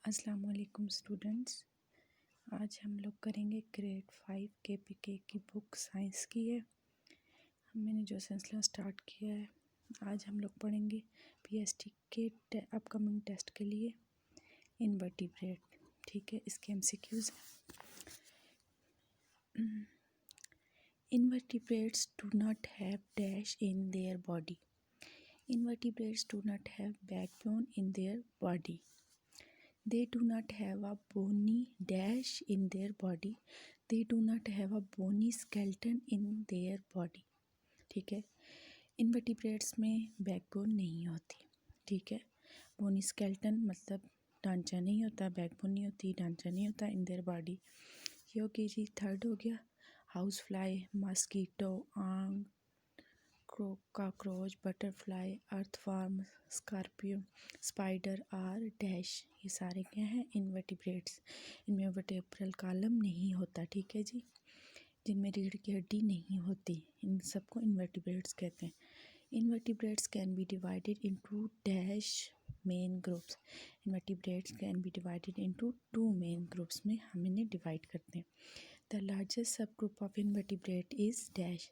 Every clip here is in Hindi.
अस्सलाम वालेकुम स्टूडेंट्स। आज हम लोग करेंगे ग्रेड 5 KPK की बुक साइंस की है। मैंने जो सिलसिला स्टार्ट किया है, आज हम लोग पढ़ेंगे PST के अपकमिंग टेस्ट के लिए इनवर्टिब्रेट। ठीक है, इसके MCQs। Invertebrates do not have dash in their body. Invertebrates do not have backbone in their body. They do not have a bony dash in their body. They do not have a bony skeleton in their body. ठीक है, इनवर्टिब्रेट्स में बैकबोन नहीं होती। ठीक है, बोनी स्केल्टन मतलब ढांचा नहीं होता, बैकबोन नहीं होती, ढांचा नहीं होता इन देयर बॉडी। ये हो गई जी। थर्ड हो गया हाउस फ्लाई, मस्कीटो, आंग, cockroach, butterfly, earthworm, Scorpio, spider और डैश, ये सारे क्या हैं? इनवर्टिब्रेट्स। इनमें वर्टेब्रल कॉलम नहीं होता। ठीक है जी, जिनमें रीढ़ की हड्डी नहीं होती, इन सबको इनवर्टिब्रेट्स कहते हैं। Invertebrates can be divided into dash main groups. Invertebrates can be divided into 2 main groups में हम इन्हें डिवाइड करते हैं। द लार्जेस्ट सब group of invertebrate is dash.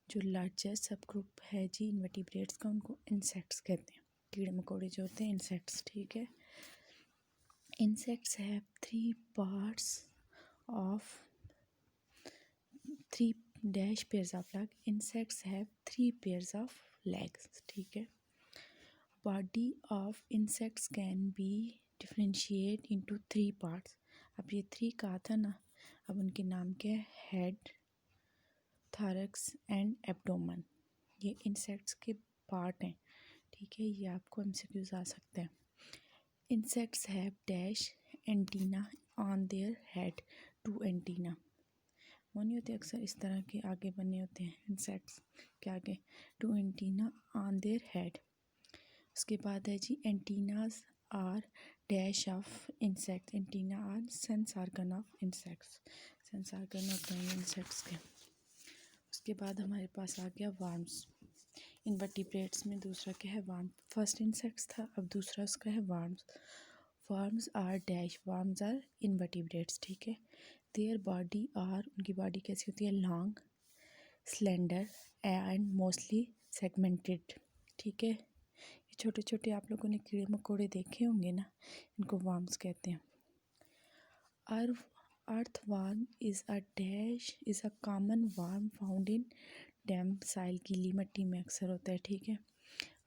जो लार्जेस्ट सब ग्रुप है जी इनवर्टिब्रेट्स का, उनको इंसेक्ट्स कहते हैं। कीड़े मकोड़े जो होते हैं, इंसेक्ट्स। ठीक है, insects have 3 parts of 3 dash pairs of legs. Insects have 3 pairs of legs. ठीक है, body of insects can be differentiated into 3 parts. अब ये 3 कहा था ना, अब उनके नाम क्या है? Head, thorax and abdomen. ये इंसेक्ट्स के पार्ट हैं। ठीक है, ये आपको MCQs आ सकते हैं। Insects have dash antenna on their head, 2 antenna. वो नहीं होते अक्सर इस तरह के आगे बने होते हैं इंसेक्ट्स के आगे, 2 एंटीना ऑन देयर हेड। उसके बाद है जी antennas are dash of insects. Antenna are sense organ of insects. Sense organ होते हैं इंसेक्ट्स के। उसके बाद हमारे पास आ गया वर्म्स। इनवर्टिब्रेट्स में दूसरा क्या है? वर्म। फर्स्ट इंसेक्ट्स था, अब दूसरा उसका है worms. Worms are dash, worms are invertebrates. ठीक है, देयर बॉडी आर, उनकी बॉडी कैसी होती है? Long, slender and mostly segmented. ठीक है, ये छोटे छोटे आप लोगों ने कीड़े मकोड़े देखे होंगे ना, इनको वर्म्स कहते हैं। Earthworm is a common worm found in damp soil. गीली मिट्टी में अक्सर होता है। ठीक है,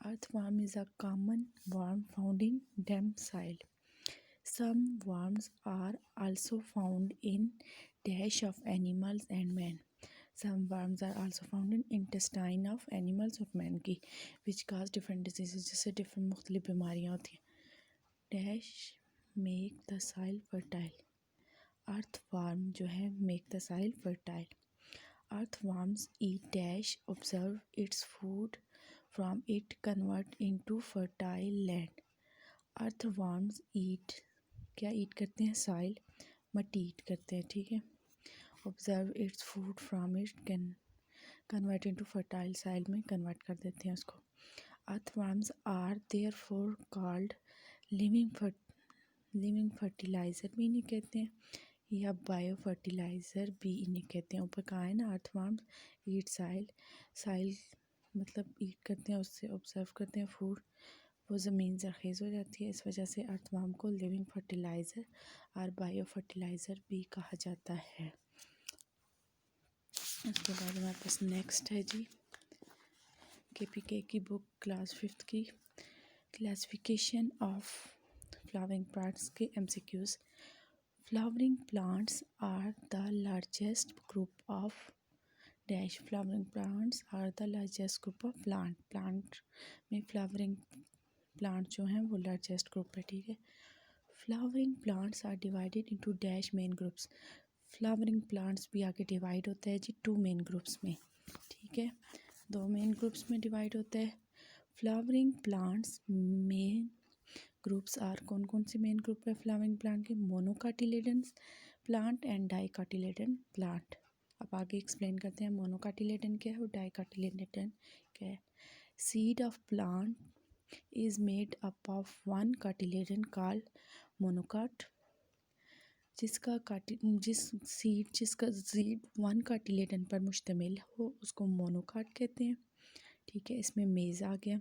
Earthworm is a common worm found in damp soil. Some worms are also found in dash of animals and man. Some worms are also found in intestine of animals और man की, which cause different diseases, जिससे different मुख्तलिफ बीमारियाँ होती हैं। Dash make the soil fertile. Earthworm जो है make the soil fertile. Earthworms eat dash, observe its food from it convert into fertile land. Earthworms eat, क्या ईट करते हैं? सॉइल, मट्टी ईट करते हैं। ठीक है, observe its food from it can convert into fertile soil में कन्वर्ट कर देते हैं उसको। Earthworms are therefore called living fertilizer भी इन्हें कहते हैं, या बायो फर्टिलाइज़र भी इन्हें कहते हैं। ऊपर कहा है ना, अर्थवर्म्स ईट सॉइल, सॉइल मतलब ईट करते हैं, उससे ऑब्जर्व करते हैं फूड, वो ज़मीन ज़रख़ीज़ हो जाती है। इस वजह से अर्थवर्म को लिविंग फर्टिलाइज़र और बायो फर्टिलाइज़र भी कहा जाता है। उसके बाद हमारे पास नेक्स्ट है जी KPK की बुक क्लास 5th की क्लासिफिकेशन ऑफ फ्लावरिंग प्लांट्स के MCQs। Flowering plants are the largest group of dash. Flowering plants are the largest group of plant. Plant में flowering plant जो हैं वो largest group है। ठीक है, flowering plants are divided into dash main groups. Flowering plants भी आगे divide होता है जी 2 main groups में। ठीक है, 2 main groups में divide होता है। Flowering plants main groups are, कौन कौन से मेन ग्रुप है फ्लावरिंग प्लांट के? Monocotyledon plant and dicotyledon plant. अब आगे एक्सप्लेन करते हैं मोनोकाटिलेडन क्या है और डाइकाटिलेडन क्या है। Seed of plant is made up of one cartilagen called monocot. जिसका सीड वन कार्टिलेडन पर मुश्तमिल हो उसको मोनोकाट कहते हैं। ठीक है, इसमें मेज़ आ गया।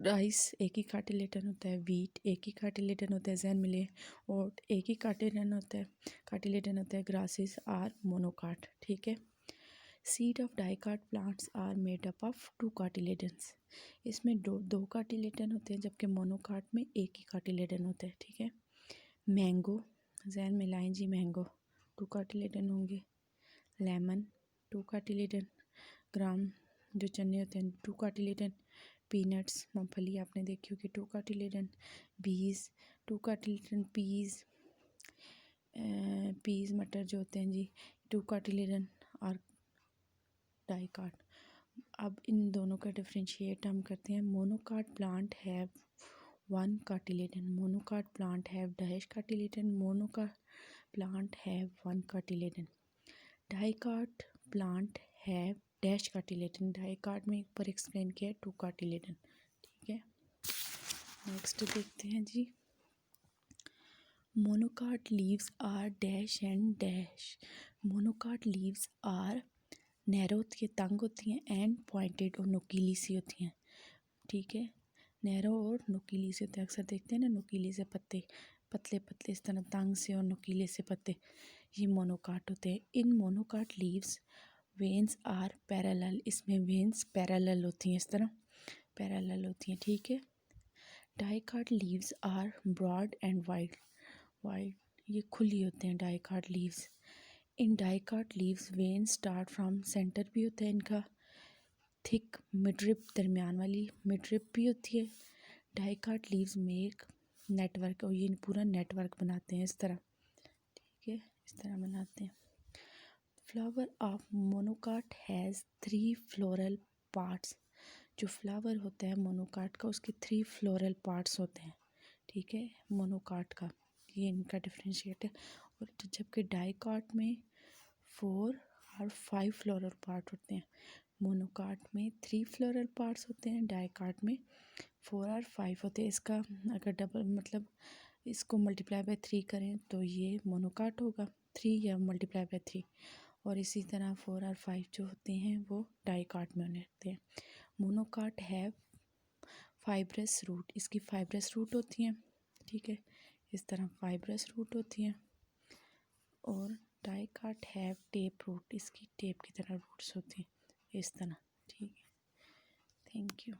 राइस एक ही कार्टिलेडन होता है, वीट एक ही कार्टिलेडन होता है, जहन मिले, और एक ही कार्टिलेडन होता है ग्रासेस आर मोनोकाट। ठीक है। Seed of dicot plants are made up of two cotyledons. इसमें दो कार्टिलेडन होते हैं, जबकि मोनोकाट में एक ही कार्टिलेडन होता है। ठीक है। मैंगो, जहन में लाएं जी, मैंगो टू कार्टिलेडन होंगे। Lemon to कार्टिलेडन। ग्राम जो चने होते हैं टू कार्टिलेडन। पीनट्स मूंगफली आपने देखी होगी टू कार्टिलेडन। बीज टू कार्टिलेडन। पीज मटर जो होते हैं जी टू कार्टिलेडन और डाइकाट। अब इन दोनों का डिफरेंशिएट हम करते हैं। Monocot plant have one cotyledon, monocot plant have dash cotyledon, monocot plant have one cotyledon. Dicot plant have dash cotyledon, dicot में एक पर एक्सप्लेन किया टू कार्टिलेडन। ठीक है। नेक्स्ट देखते हैं जी। Monocot leaves are dash and dash. Monocot leaves are narrow होती है, तंग होती हैं, एंड पॉइंटेड और नुकीली सी होती हैं। ठीक है। नैरो और नुकीली से होते हैं, अक्सर देखते हैं ना नुकीली से पत्ते, पतले पतले इस तरह तंग से और नुकीले से पत्ते, ये मोनोकाट होते हैं। In monocot leaves veins are parallel, इसमें वेन्स पैरेलल होती हैं, इस तरह पैरेलल होती हैं। ठीक है। Dicot leaves are broad and wide, ये खुली होते हैं dicot leaves. In dicot leaves vein start from centre भी होता है इनका, थिक मिडरिप दरमियान वाली मिडरिप भी होती है। डाइकाट लीव्स मेक नेटवर्क, और ये पूरा नेटवर्क बनाते हैं इस तरह। ठीक है, इस तरह बनाते हैं। Flower of monocot has 3 floral parts. जो फ्लावर होता है मोनोकाट का उसके 3 फ्लोरल पार्ट्स होते हैं। ठीक है, मोनोकाट का ये इनका डिफरेंशिएट है। और जबकि डाइकाट में 4 और 5 फ्लोरल पार्ट होते हैं। मोनोकाट में 3 फ्लोरल पार्ट्स होते हैं, डाइकाट में 4 और 5 होते हैं। इसका अगर डबल मतलब इसको मल्टीप्लाई बाय 3 करें तो ये मोनोकाट होगा, 3 या मल्टीप्लाई बाय 3। और इसी तरह 4 और 5 जो होते हैं वो डाइकाट में होते हैं। मोनोकाट है फाइब्रस रूट, इसकी फाइब्रस रूट होती हैं। ठीक है, इस तरह फाइब्रस रूट होती हैं। और डाइकाट हैव टेप रूट, इसकी टेप की तरह रूट्स होती हैं इस तरह। ठीक है, थैंक यू।